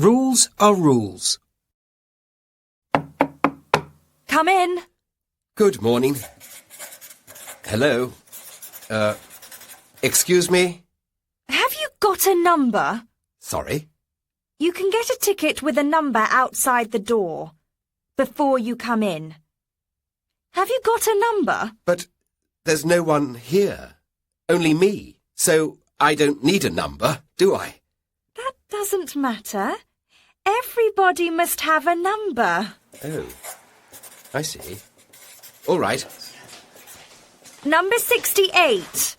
Rules are rules. Come in. Good morning. Hello. Excuse me? Have you got a number? Sorry? You can get a ticket with a number outside the door before you come in. Have you got a number? But there's no one here. Only me. So I don't need a number, do I? That doesn't matter. Everybody must have a number. Oh, I see. All right. Number 68.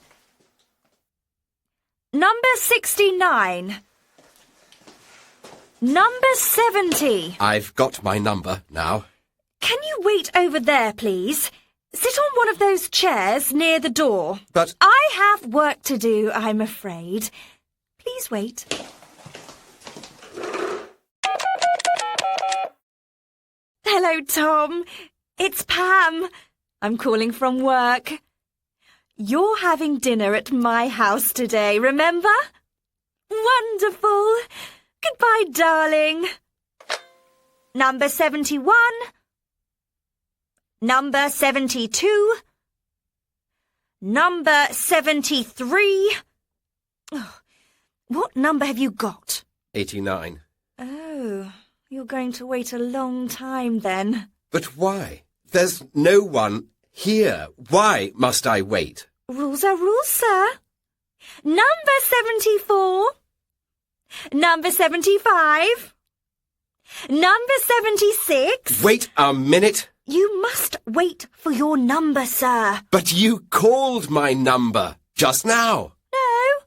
Number 69. Number 70. I've got my number now. Can you wait over there, please? Sit on one of those chairs near the door. But I have work to do, I'm afraid. Please wait. Hello, Tom. It's Pam. I'm calling from work. You're having dinner at my house today, remember? Wonderful. Goodbye, darling. Number 71. Number 72. Number 73. Oh, what number have you got? 89. Oh, you're going to wait a long time then. But why? There's no one here. Why must I wait? Rules are rules, sir. Number 74. Number 75. Number 76. Wait a minute. You must wait for your number, sir. But you called my number just now. No,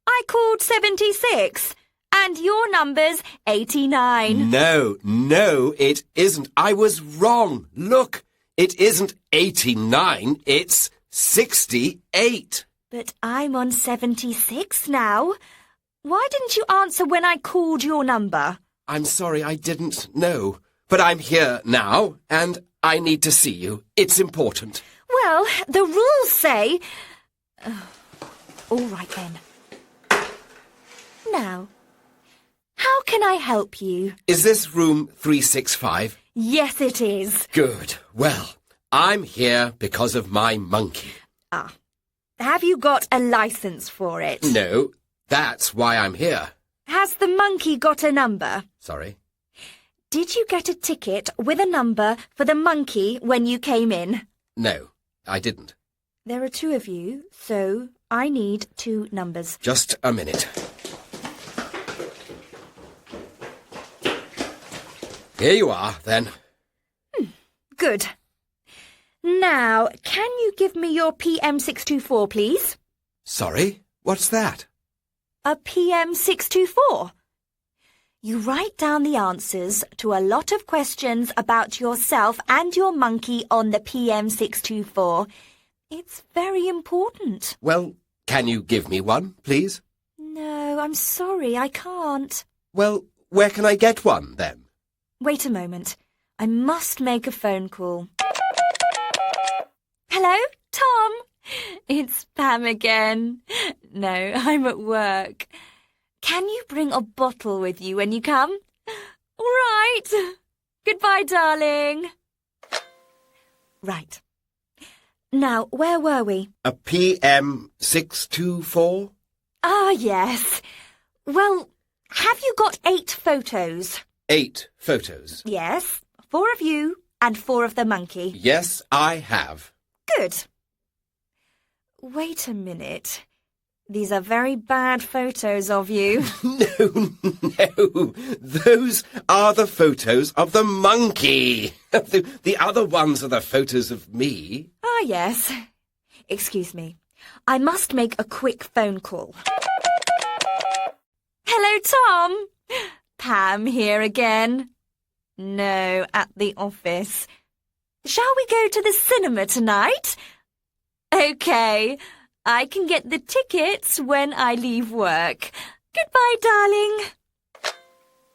I called 76. And your number's 89. No, it isn't. I was wrong. Look, it isn't 89, it's 68. But I'm on 76 now. Why didn't you answer when I called your number? I'm sorry, I didn't know. But I'm here now, and I need to see you. It's important. Well, the rules say... all right, then. Now, how can I help you? Is this room 365? Yes, it is. Good. Well, I'm here because of my monkey. Ah. Have you got a license for it? No, that's why I'm here. Has the monkey got a number? Sorry? Did you get a ticket with a number for the monkey when you came in? No, I didn't. There are two of you, so I need two numbers. Just a minute. Here you are, then. Good. Now, can you give me your PM624, please? Sorry? What's that? A PM624? You write down the answers to a lot of questions about yourself and your monkey on the PM624. It's very important. Well, can you give me one, please? No, I'm sorry, I can't. Well, where can I get one, then? Wait a moment. I must make a phone call. Hello, Tom? It's Pam again. No, I'm at work. Can you bring a bottle with you when you come? All right. Goodbye, darling. Right. Now, where were we? A PM624? Ah, yes. Well, have you got 8 photos? 8 photos. Yes, 4 of you and 4 of the monkey. Yes, I have. Good. Wait a minute. These are very bad photos of you. No. Those are the photos of the monkey. The other ones are the photos of me. Ah, yes. Excuse me. I must make a quick phone call. Hello, Tom. Pam here again. No, at the office. Shall we go to the cinema tonight? OK. I can get the tickets when I leave work. Goodbye, darling.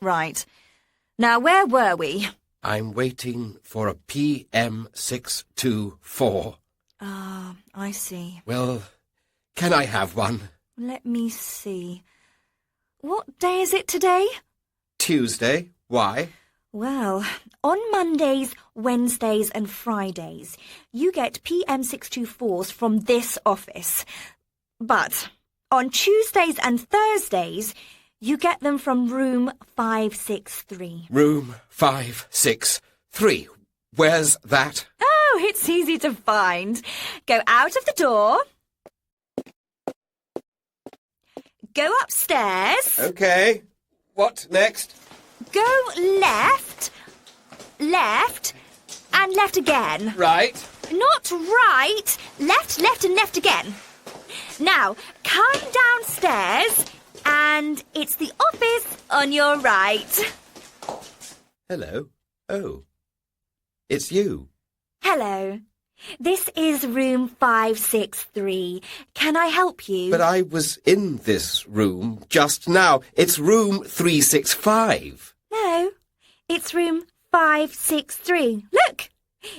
Right. Now, where were we? I'm waiting for a PM624. Ah, I see. Well, can I have one? Let me see. What day is it today? Tuesday. Why? Well, on Mondays, Wednesdays and Fridays, you get PM624s from this office. But on Tuesdays and Thursdays, you get them from room 563. Room 563. Where's that? Oh, it's easy to find. Go out of the door. Go upstairs. OK. What next? Go left, left, and left again. Right. Not right. Left, left, and left again. Now, come downstairs, and it's the office on your right. Hello. Oh. It's you. Hello. This is room 563. Can I help you? But I was in this room just now. It's room 365. No, it's room 563. Look,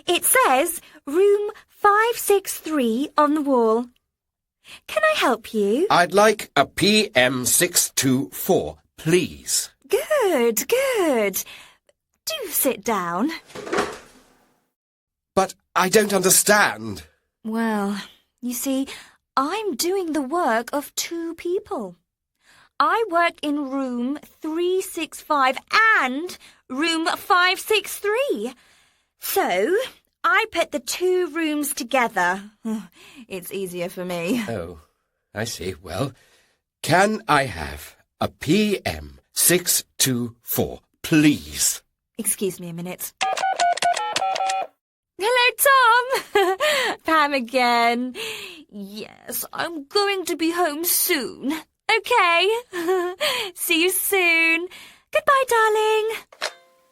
it says room 563 on the wall. Can I help you? I'd like a PM624, please. Good, good. Do sit down. But I don't understand. Well, you see, I'm doing the work of two people. I work in room 365 and room 563. So, I put the two rooms together. It's easier for me. Oh, I see. Well, can I have a PM624, please? Excuse me a minute. Hello, Tom. Pam again. Yes, I'm going to be home soon. Okay. See you soon. Goodbye, darling.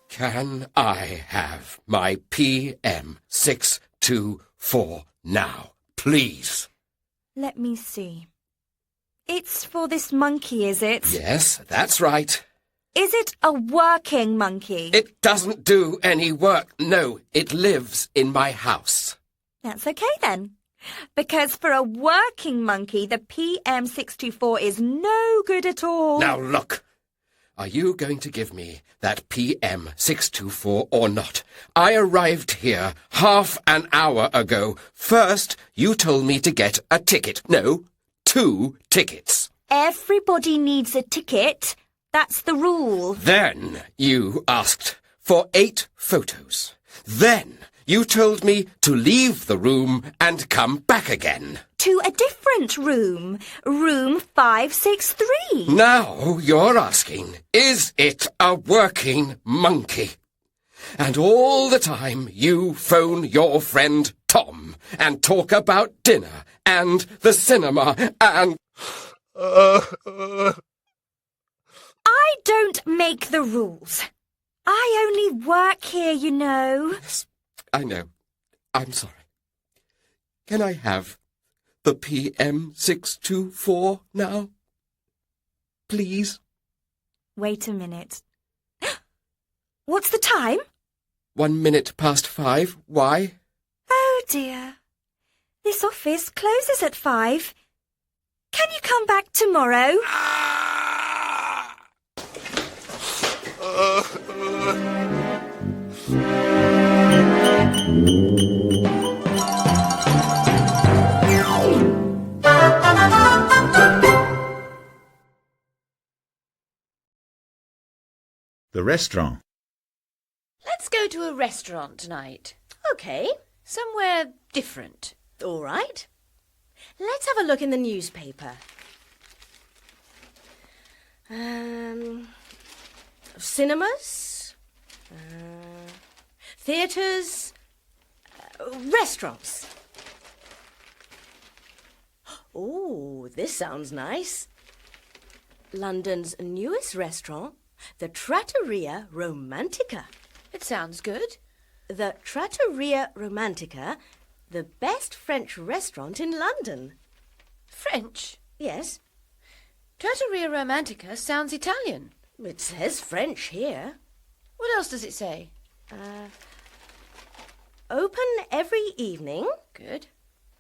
Can I have my PM624 now, please? Let me see. It's for this monkey, is it? Yes, that's right. Is it a working monkey? It doesn't do any work. No, it lives in my house. That's okay then. Because for a working monkey, the PM624 is no good at all. Now look, are you going to give me that PM624 or not? I arrived here half an hour ago. First, you told me to get a ticket. No, 2 tickets. Everybody needs a ticket. That's the rule. Then you asked for 8 photos. Then you told me to leave the room and come back again. To a different room. Room 563. Now you're asking, is it a working monkey? And all the time you phone your friend Tom and talk about dinner and the cinema and... I don't make the rules. I only work here, you know. Yes, I know. I'm sorry. Can I have the PM624 now? Please? Wait a minute. What's the time? 1 minute past 5. Why? Oh, dear. This office closes at 5. Can you come back tomorrow? The restaurant. Let's go to a restaurant tonight. OK, Somewhere different. all right. Let's have a look in the newspaper. Cinemas, theatres, restaurants. Oh, this sounds nice. London's newest restaurant, the Trattoria Romantica. It sounds good. The Trattoria Romantica, the best French restaurant in London. French? Yes, Trattoria Romantica sounds Italian. it says French here. What else does it say? Open every evening Good.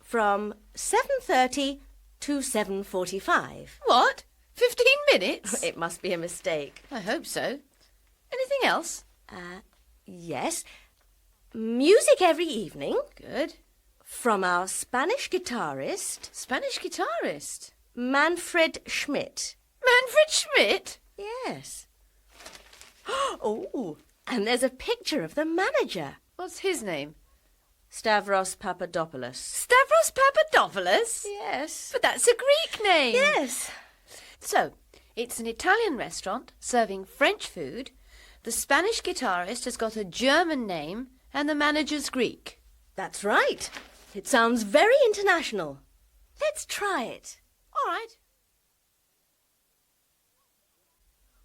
from 7:30 to 7:45. What? 15 minutes? It must be a mistake. I hope so. Anything else? Yes. Music every evening Good. from our Spanish guitarist, Spanish guitarist. Manfred Schmidt. Manfred Schmidt? Yes. Oh, and there's a picture of the manager, What's his name? Stavros Papadopoulos. Stavros Papadopoulos? Yes. But that's a Greek name. Yes. So, it's an Italian restaurant serving French food. The Spanish guitarist has got a German name and the manager's Greek. That's right. It sounds very international. Let's try it. All right.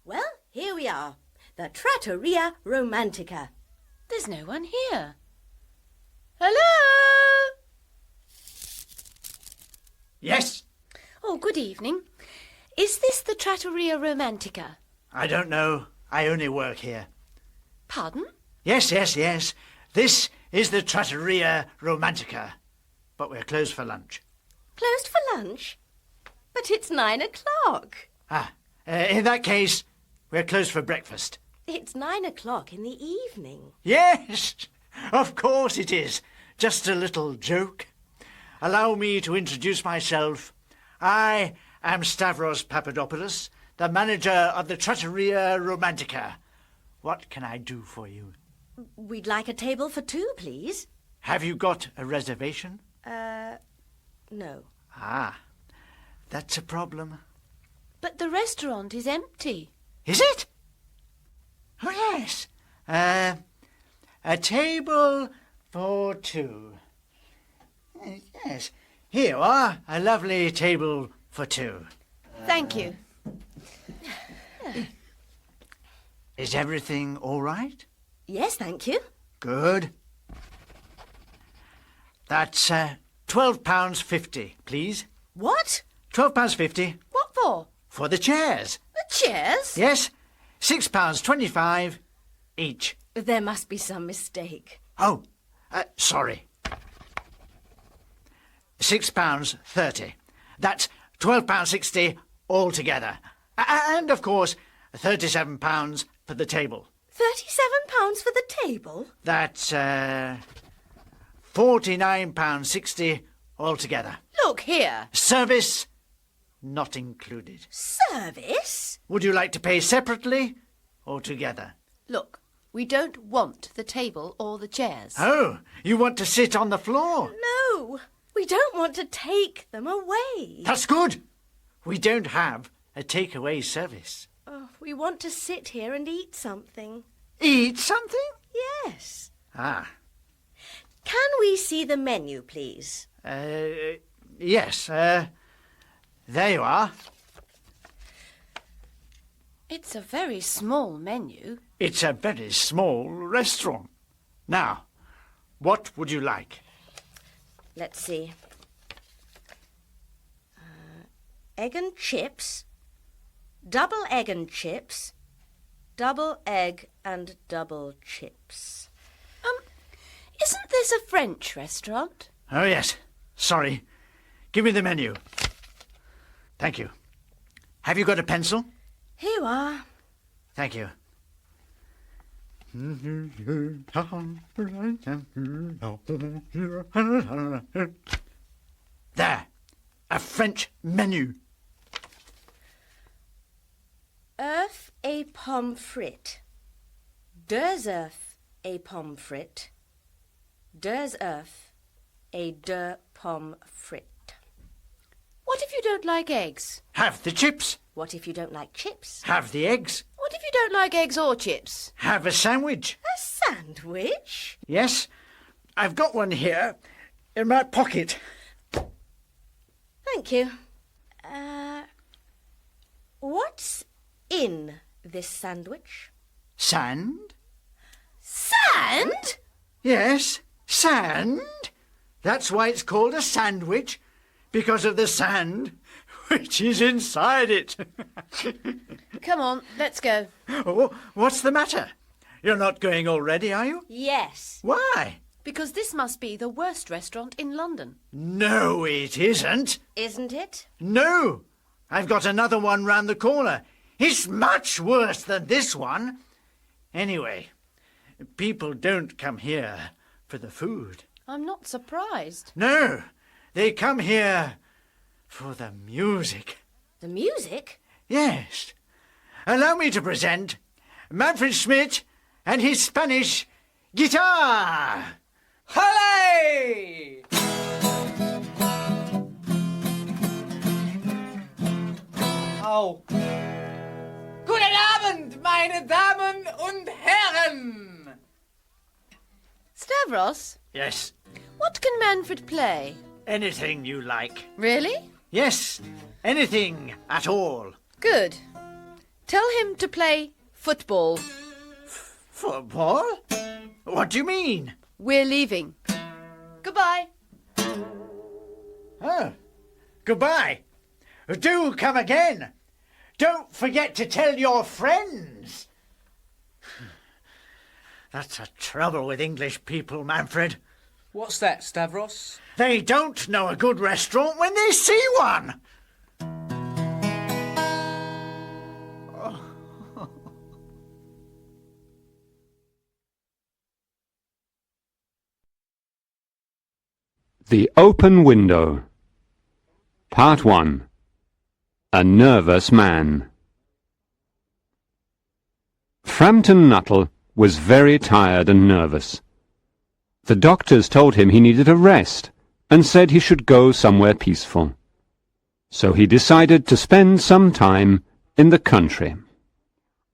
Well, here we are. The Trattoria Romantica. There's no one here. Hello? Yes? Oh, good evening. Is this the Trattoria Romantica? I don't know. I only work here. Pardon? Yes. This is the Trattoria Romantica. But we're closed for lunch. Closed for lunch? But it's 9 o'clock. In that case, we're closed for breakfast. It's 9 o'clock in the evening. Yes, of course it is. Just a little joke. Allow me to introduce myself. I am Stavros Papadopoulos, the manager of the Trattoria Romantica. What can I do for you? We'd like a table for two, please. Have you got a reservation? No. That's a problem. But the restaurant is empty. Is it? Oh, yes. A table for two. Yes. Here you are. A lovely table for two. Thank you. Is everything all right? Yes, thank you. Good. That's £12.50, please. What? £12.50 What for? for the chairs. The chairs? Yes, £6.25 each. There must be some mistake. Oh, sorry. £6.30. That's £12.60 altogether. And, of course, £37 for the table. £37 for the table? That's £49.60 altogether. Look here. Service not included. Service? Would you like to pay separately or together? Look, we don't want the table or the chairs. Oh, you want to sit on the floor? No, we don't want to take them away. That's good. We don't have a takeaway service. Oh, we want to sit here and eat something. Eat something? Yes. Can we see the menu, please? Yes. There you are. It's a very small menu. It's a very small restaurant. Now, what would you like? Let's see. Egg and chips. Double egg and chips. Double egg and double chips. Isn't this a French restaurant? Oh, yes. Sorry. Give me the menu. Thank you. Have you got a pencil? Here you are. Thank you. There. A French menu. Œuf et pomme frite. Deux œufs et pomme frite. Deux œufs et deux pommes frites. What if you don't like eggs? Have the chips. What if you don't like chips? Have the eggs. What if you don't like eggs or chips? Have a sandwich. A sandwich? Yes, I've got one here in my pocket. Thank you. What's in this sandwich? Sand? Sand? Yes, sand. That's why it's called a sandwich, because of the sand which is inside it. Come on, let's go. Oh, what's the matter? You're not going already, are you? Yes. Why? Because this must be the worst restaurant in London. No, it isn't. Isn't it? No, I've got another one round the corner. It's much worse than this one. Anyway, people don't come here for the food. I'm not surprised. No, they come here for the music. The music? Yes. Allow me to present Manfred Schmidt and his Spanish guitar. Hooray! Oh. Guten Abend, meine Damen und Herren! Stavros, Yes, what can Manfred play? anything you like. Really? Yes, anything at all. Good. Tell him to play football. Football? What do you mean? We're leaving. Goodbye. Oh, goodbye. Do come again. Don't forget to tell your friends. That's the trouble with English people, Manfred. What's that, Stavros? They don't know a good restaurant when they see one. The Open Window. Part 1. A Nervous Man. Frampton Nuttall was very tired and nervous. The doctors told him he needed a rest and said he should go somewhere peaceful. So he decided to spend some time in the country.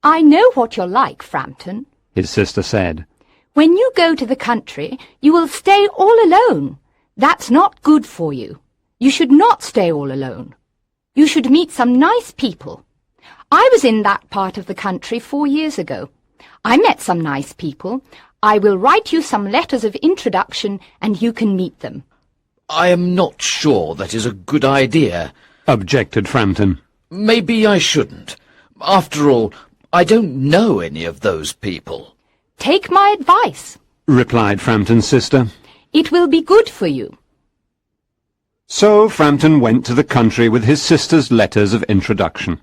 I know what you're like, Frampton. His sister said. When you go to the country, you will stay all alone. That's not good for you. You should not stay all alone. You should meet some nice people. I was in that part of the country 4 years ago. I met some nice people. I will write you some letters of introduction and you can meet them. I am not sure that is a good idea. Objected Frampton. Maybe I shouldn't. After all, I don't know any of those people. Take my advice. Replied Frampton's sister. It will be good for you. So Frampton went to the country with his sister's letters of introduction.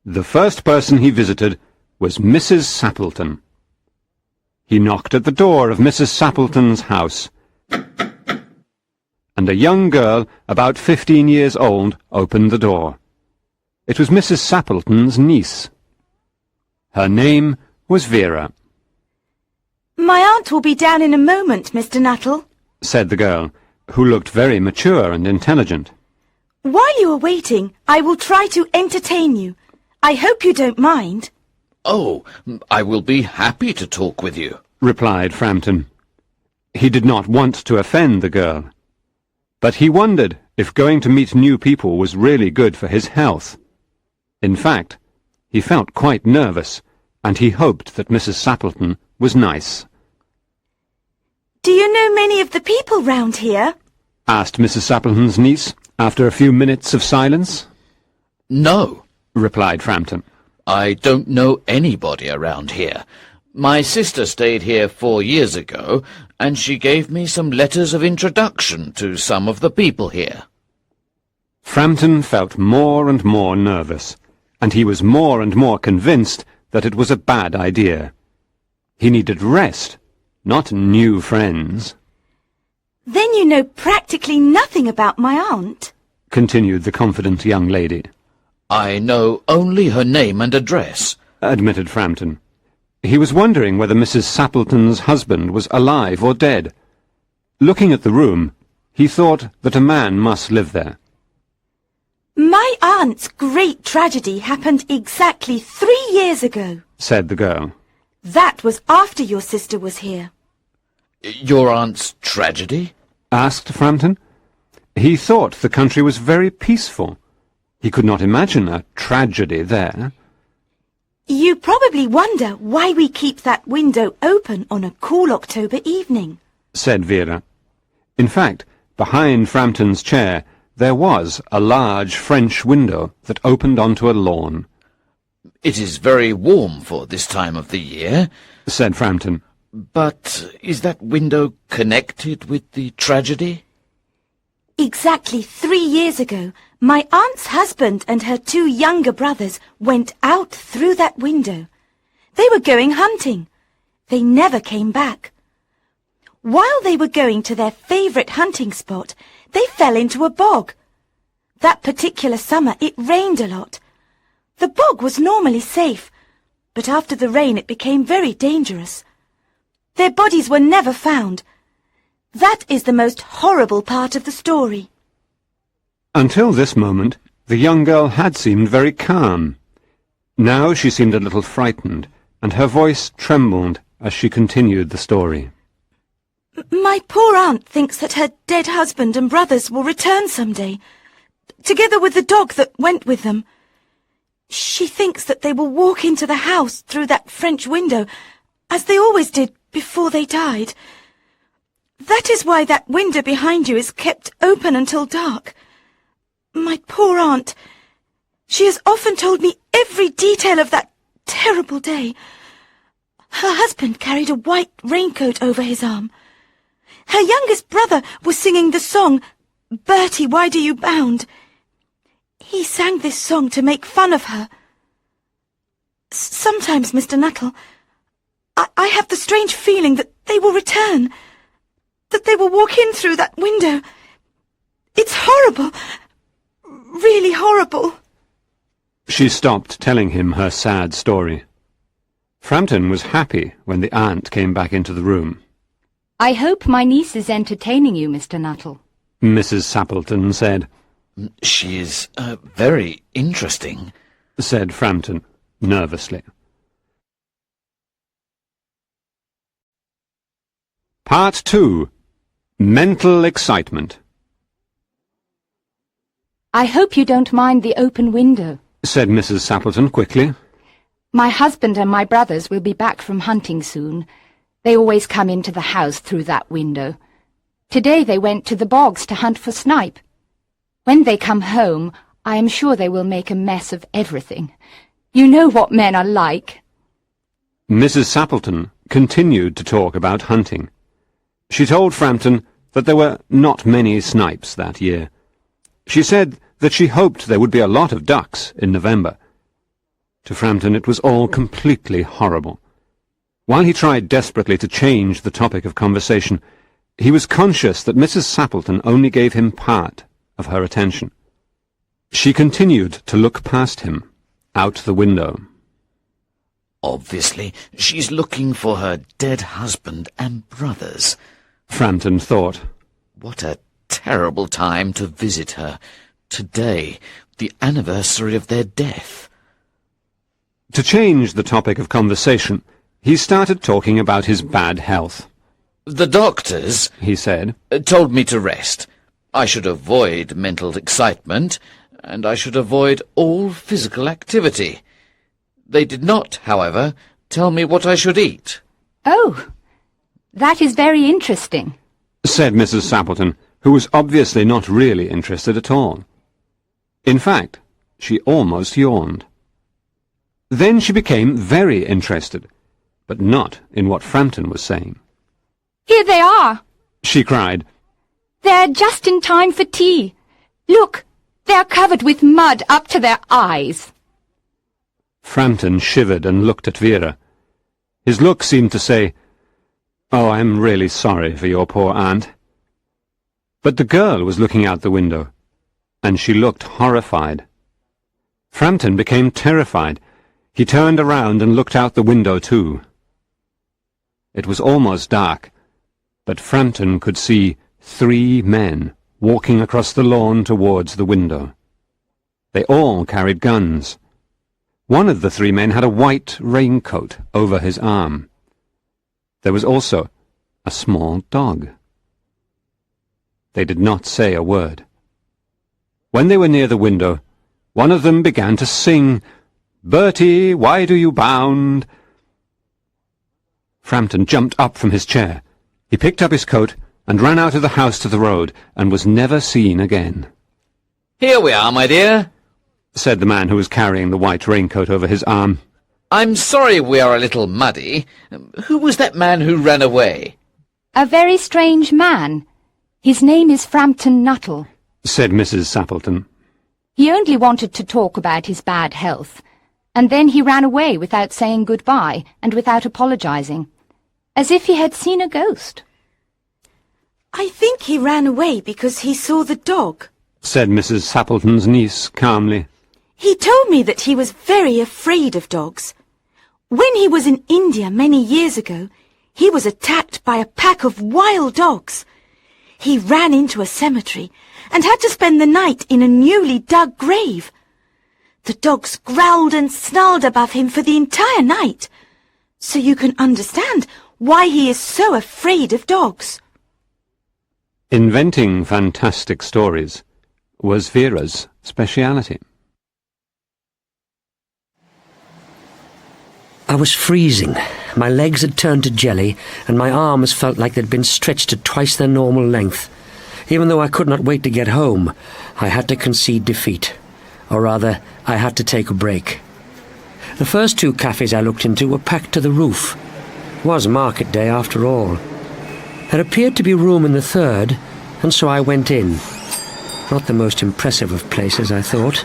The first person he visited was Mrs. Sappleton. He knocked at the door of Mrs. Sappleton's house, and a young girl about 15 years old opened the door. It was Mrs. Sappleton's niece. Her name was Vera. My aunt will be down in a moment, Mr. Nuttall, said the girl, who looked very mature and intelligent. While you are waiting, I will try to entertain you. I hope you don't mind. Oh, I will be happy to talk with you, replied Frampton. He did not want to offend the girl, but he wondered if going to meet new people was really good for his health. In fact, he felt quite nervous, and he hoped that Mrs. Sappleton was nice. Do you know many of the people round here? Asked Mrs. Sappleton's niece, after a few minutes of silence. No, replied Frampton. I don't know anybody around here. My sister stayed here 4 years ago, and she gave me some letters of introduction to some of the people here. Frampton felt more and more nervous, and he was more and more convinced that it was a bad idea. He needed rest, not new friends. Then you know practically nothing about my aunt, continued the confident young lady. I know only her name and address, admitted Frampton. He was wondering whether Mrs. Sappleton's husband was alive or dead. Looking at the room, he thought that a man must live there. My aunt's great tragedy happened exactly 3 years ago, said the girl. That was after your sister was here. Your aunt's tragedy? Asked Frampton. He thought the country was very peaceful. He could not imagine a tragedy there. You probably wonder why we keep that window open on a cool October evening, said Vera. In fact, behind Frampton's chair there was a large French window that opened onto a lawn. It is very warm for this time of the year, said Frampton. But is that window connected with the tragedy? Exactly 3 years ago, my aunt's husband and her 2 younger brothers went out through that window. They were going hunting. They never came back. While they were going to their favourite hunting spot, they fell into a bog. That particular summer it rained a lot. The bog was normally safe, but after the rain it became very dangerous. Their bodies were never found. That is the most horrible part of the story. Until this moment, the young girl had seemed very calm. Now she seemed a little frightened, and her voice trembled as she continued the story. My poor aunt thinks that her dead husband and brothers will return someday, together with the dog that went with them. She thinks that they will walk into the house through that French window, as they always did before they died. That is why that window behind you is kept open until dark. My poor aunt, she has often told me every detail of that terrible day. Her husband carried a white raincoat over his arm. Her youngest brother was singing the song, Bertie, Why Do You Bound? He sang this song to make fun of her. Sometimes, Mr. Nuttall, I have the strange feeling that they will return, that they will walk in through that window. It's horrible, really horrible. She stopped telling him her sad story. Frampton was happy when the aunt came back into the room. I hope my niece is entertaining you, Mr. Nuttall, Mrs. Sappleton said. She is very interesting, said Frampton nervously. Part 2. Mental Excitement. I hope you don't mind the open window, said Mrs. Sappleton quickly. My husband and my brothers will be back from hunting soon. They always come into the house through that window. Today they went to the bogs to hunt for snipe. When they come home, I am sure they will make a mess of everything. You know what men are like. Mrs. Sappleton continued to talk about hunting. She told Frampton that there were not many snipes that year. She said that she hoped there would be a lot of ducks in November. To Frampton it was all completely horrible. While he tried desperately to change the topic of conversation, he was conscious that Mrs. Sappleton only gave him part of her attention. She continued to look past him, out the window. Obviously, she's looking for her dead husband and brothers, Frampton thought. What a terrible time to visit her. Today, the anniversary of their death. To change the topic of conversation, he started talking about his bad health. The doctors, he said, told me to rest. I should avoid mental excitement, and I should avoid all physical activity. They did not, however, tell me what I should eat. Oh, that is very interesting, said Mrs. Sappleton, who was obviously not really interested at all. In fact, she almost yawned. Then she became very interested, but not in what Frampton was saying. Here they are, she cried. They're just in time for tea. Look, they're covered with mud up to their eyes. Frampton shivered and looked at Vera. His look seemed to say, "Oh, I'm really sorry for your poor aunt." But the girl was looking out the window, and she looked horrified. Frampton became terrified. He turned around and looked out the window too. It was almost dark, but Frampton could see 3 men walking across the lawn towards the window. They all carried guns. One of the 3 men had a white raincoat over his arm. There was also a small dog. They did not say a word. When they were near the window, one of them began to sing, "Bertie, why do you bound?" Frampton jumped up from his chair. He picked up his coat and ran out of the house to the road, and was never seen again. "Here we are, my dear," said the man who was carrying the white raincoat over his arm. "I'm sorry we are a little muddy. Who was that man who ran away?" A very strange man. His name is Frampton Nuttall, said Mrs. Sappleton. He only wanted to talk about his bad health, and then he ran away without saying goodbye and without apologizing, as if he had seen a ghost. I think he ran away because he saw the dog, said Mrs. Sappleton's niece calmly. He told me that he was very afraid of dogs. When he was in India many years ago, he was attacked by a pack of wild dogs. He ran into a cemetery and had to spend the night in a newly dug grave. The dogs growled and snarled above him for the entire night. So you can understand why he is so afraid of dogs. Inventing fantastic stories was Vera's speciality. I was freezing. My legs had turned to jelly, and my arms felt like they'd been stretched to twice their normal length. Even though I could not wait to get home, I had to concede defeat. Or rather, I had to take a break. The first 2 cafes I looked into were packed to the roof. It was market day after all. There appeared to be room in the third, and so I went in. Not the most impressive of places, I thought,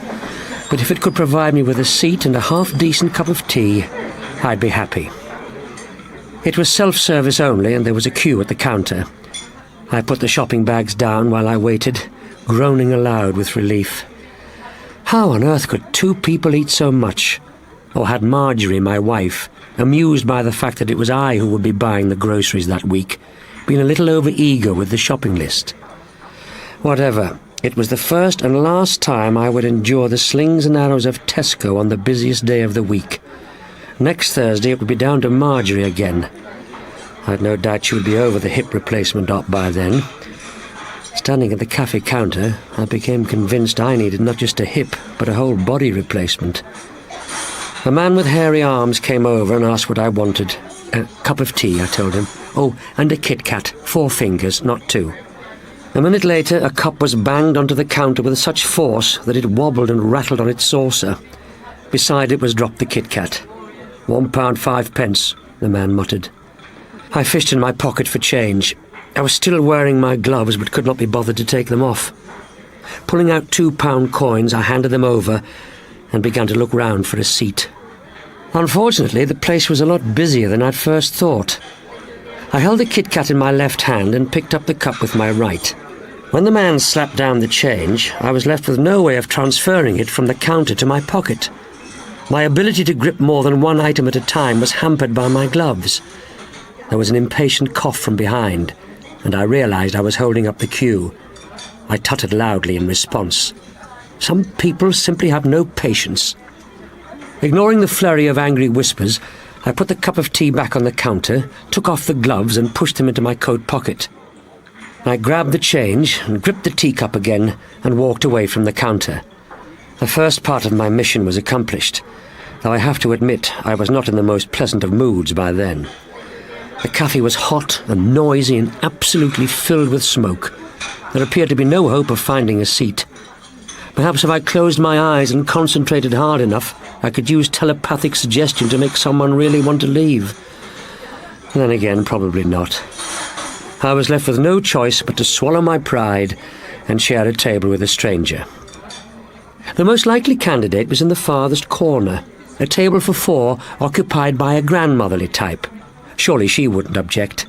but if it could provide me with a seat and a half-decent cup of tea, I'd be happy. It was self-service only, and there was a queue at the counter. I put the shopping bags down while I waited, groaning aloud with relief. How on earth could 2 people eat so much? Or had Marjorie, my wife, amused by the fact that it was I who would be buying the groceries that week, been a little over-eager with the shopping list? Whatever, it was the first and last time I would endure the slings and arrows of Tesco on the busiest day of the week. Next Thursday it would be down to Marjorie again. I'd no doubt she would be over the hip replacement op by then. Standing at the cafe counter, I became convinced I needed not just a hip, but a whole body replacement. A man with hairy arms came over and asked what I wanted. A cup of tea, I told him. Oh, and a Kit Kat, 4 fingers, not 2. A minute later, a cup was banged onto the counter with such force that it wobbled and rattled on its saucer. Beside it was dropped the Kit Kat. £1 5 the man muttered. I fished in my pocket for change. I was still wearing my gloves, but could not be bothered to take them off. Pulling out £2 coins, I handed them over and began to look round for a seat. Unfortunately, the place was a lot busier than I'd first thought. I held the Kit Kat in my left hand and picked up the cup with my right. When the man slapped down the change, I was left with no way of transferring it from the counter to my pocket. My ability to grip more than one item at a time was hampered by my gloves. There was an impatient cough from behind, and I realized I was holding up the queue. I tutted loudly in response. Some people simply have no patience. Ignoring the flurry of angry whispers, I put the cup of tea back on the counter, took off the gloves and pushed them into my coat pocket. I grabbed the change and gripped the teacup again and walked away from the counter. The first part of my mission was accomplished, though I have to admit I was not in the most pleasant of moods by then. The cafe was hot and noisy and absolutely filled with smoke. There appeared to be no hope of finding a seat. Perhaps if I closed my eyes and concentrated hard enough, I could use telepathic suggestion to make someone really want to leave. Then again, probably not. I was left with no choice but to swallow my pride and share a table with a stranger. The most likely candidate was in the farthest corner, a table for 4 occupied by a grandmotherly type. Surely she wouldn't object.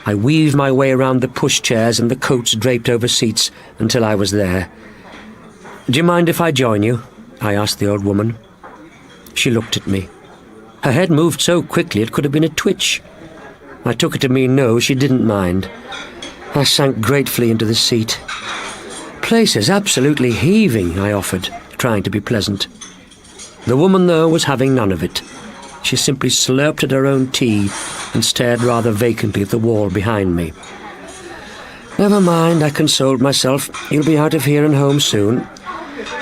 I weaved my way around the pushchairs and the coats draped over seats until I was there. "Do you mind if I join you?" I asked the old woman. She looked at me. Her head moved so quickly it could have been a twitch. I took it to mean no, she didn't mind. I sank gratefully into the seat. "Place is absolutely heaving," I offered, trying to be pleasant. The woman, though, was having none of it. She simply slurped at her own tea and stared rather vacantly at the wall behind me. "Never mind," I consoled myself. "You'll be out of here and home soon.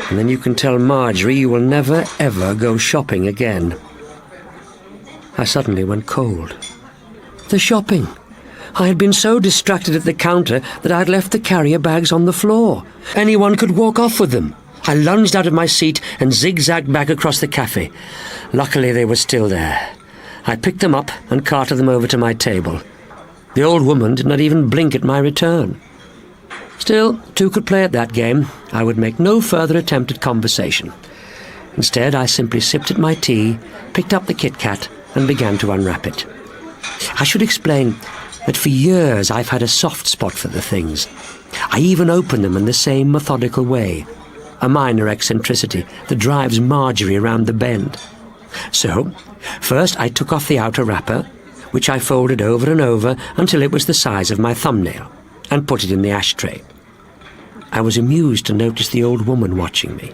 And then you can tell Marjorie you will never, ever go shopping again." I suddenly went cold. The shopping! I had been so distracted at the counter that I had left the carrier bags on the floor. Anyone could walk off with them. I lunged out of my seat and zigzagged back across the cafe. Luckily they were still there. I picked them up and carted them over to my table. The old woman did not even blink at my return. Still, 2 could play at that game. I would make no further attempt at conversation. Instead, I simply sipped at my tea, picked up the Kit Kat, and began to unwrap it. I should explain that for years I've had a soft spot for the things. I even open them in the same methodical way, a minor eccentricity that drives Marjorie around the bend. So, first I took off the outer wrapper, which I folded over and over until it was the size of my thumbnail, and put it in the ashtray. I was amused to notice the old woman watching me.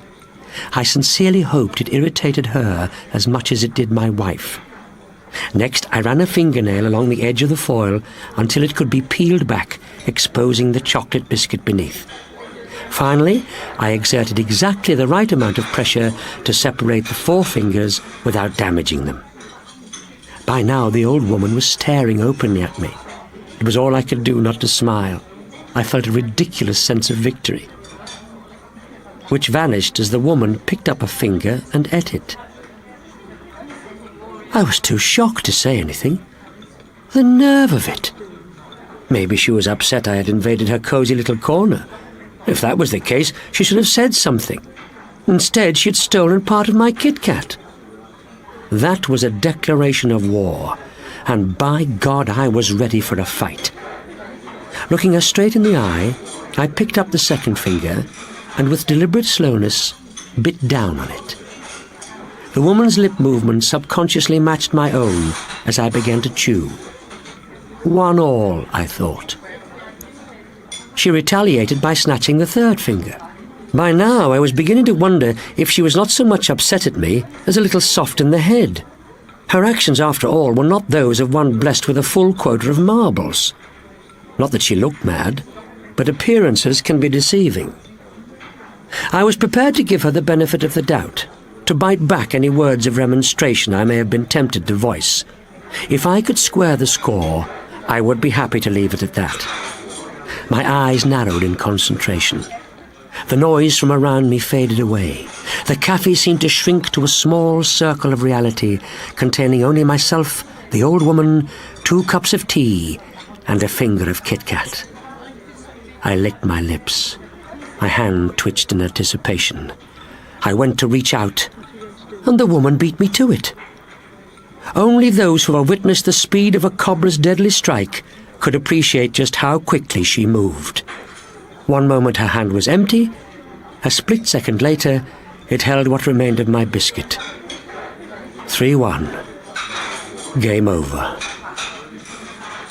I sincerely hoped it irritated her as much as it did my wife. Next, I ran a fingernail along the edge of the foil until it could be peeled back, exposing the chocolate biscuit beneath. Finally, I exerted exactly the right amount of pressure to separate the 4 fingers without damaging them. By now, the old woman was staring openly at me. It was all I could do not to smile. I felt a ridiculous sense of victory, which vanished as the woman picked up a finger and ate it. I was too shocked to say anything. The nerve of it! Maybe she was upset I had invaded her cosy little corner. If that was the case, she should have said something. Instead, she had stolen part of my Kit Kat. That was a declaration of war, and by God, I was ready for a fight. Looking her straight in the eye, I picked up the second finger and with deliberate slowness bit down on it. The woman's lip movement subconsciously matched my own as I began to chew. 1 all, I thought. She retaliated by snatching the third finger. By now I was beginning to wonder if she was not so much upset at me as a little soft in the head. Her actions, after all, were not those of one blessed with a full quota of marbles. Not that she looked mad, but appearances can be deceiving. I was prepared to give her the benefit of the doubt, to bite back any words of remonstration I may have been tempted to voice. If I could square the score, I would be happy to leave it at that. My eyes narrowed in concentration. The noise from around me faded away. The cafe seemed to shrink to a small circle of reality, containing only myself, the old woman, 2 cups of tea, and a finger of Kit Kat. I licked my lips. My hand twitched in anticipation. I went to reach out, and the woman beat me to it. Only those who have witnessed the speed of a cobra's deadly strike could appreciate just how quickly she moved. One moment her hand was empty. A split second later, it held what remained of my biscuit. 3-1. Game over.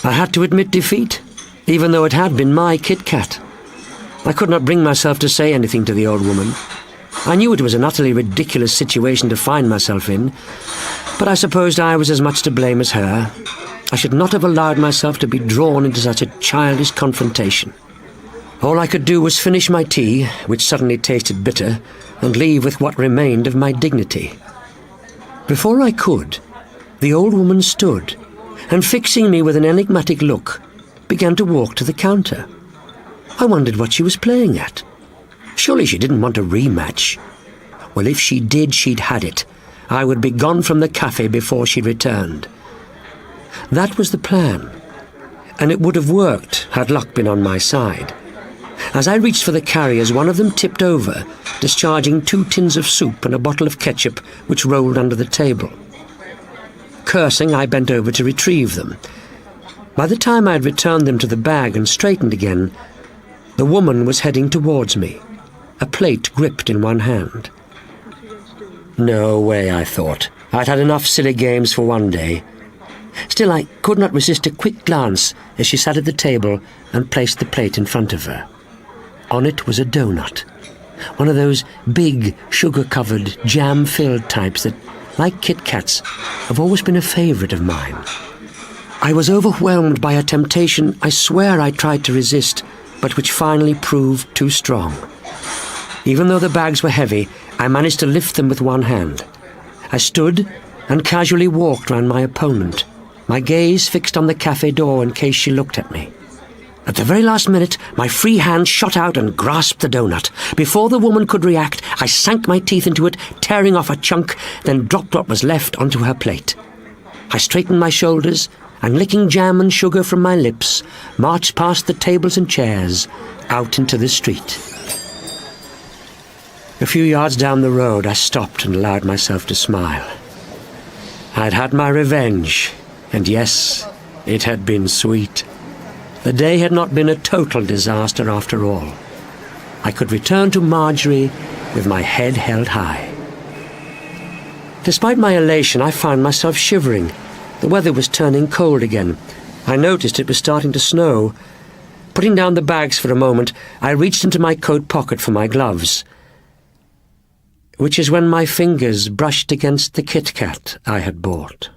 I had to admit defeat, even though it had been my Kit Kat. I could not bring myself to say anything to the old woman. I knew it was an utterly ridiculous situation to find myself in, but I supposed I was as much to blame as her. I should not have allowed myself to be drawn into such a childish confrontation. All I could do was finish my tea, which suddenly tasted bitter, and leave with what remained of my dignity. Before I could, the old woman stood, and fixing me with an enigmatic look, began to walk to the counter. I wondered what she was playing at. Surely she didn't want a rematch. Well, if she did, she'd had it. I would be gone from the cafe before she returned. That was the plan, and it would have worked had luck been on my side. As I reached for the carriers, one of them tipped over, discharging 2 tins of soup and a bottle of ketchup which rolled under the table. Cursing, I bent over to retrieve them. By the time I had returned them to the bag and straightened again, the woman was heading towards me, a plate gripped in one hand. No way, I thought. I'd had enough silly games for one day. Still, I could not resist a quick glance as she sat at the table and placed the plate in front of her. On it was a donut, one of those big, sugar-covered, jam-filled types that, like Kit Kats, have always been a favourite of mine. I was overwhelmed by a temptation I swear I tried to resist, but which finally proved too strong. Even though the bags were heavy, I managed to lift them with one hand. I stood and casually walked round my opponent, my gaze fixed on the cafe door in case she looked at me. At the very last minute, my free hand shot out and grasped the donut. Before the woman could react, I sank my teeth into it, tearing off a chunk, then dropped what was left onto her plate. I straightened my shoulders and, licking jam and sugar from my lips, marched past the tables and chairs, out into the street. A few yards down the road, I stopped and allowed myself to smile. I'd had my revenge, and yes, it had been sweet. The day had not been a total disaster after all. I could return to Marjorie with my head held high. Despite my elation, I found myself shivering. The weather was turning cold again. I noticed it was starting to snow. Putting down the bags for a moment, I reached into my coat pocket for my gloves, which is when my fingers brushed against the Kit Kat I had bought.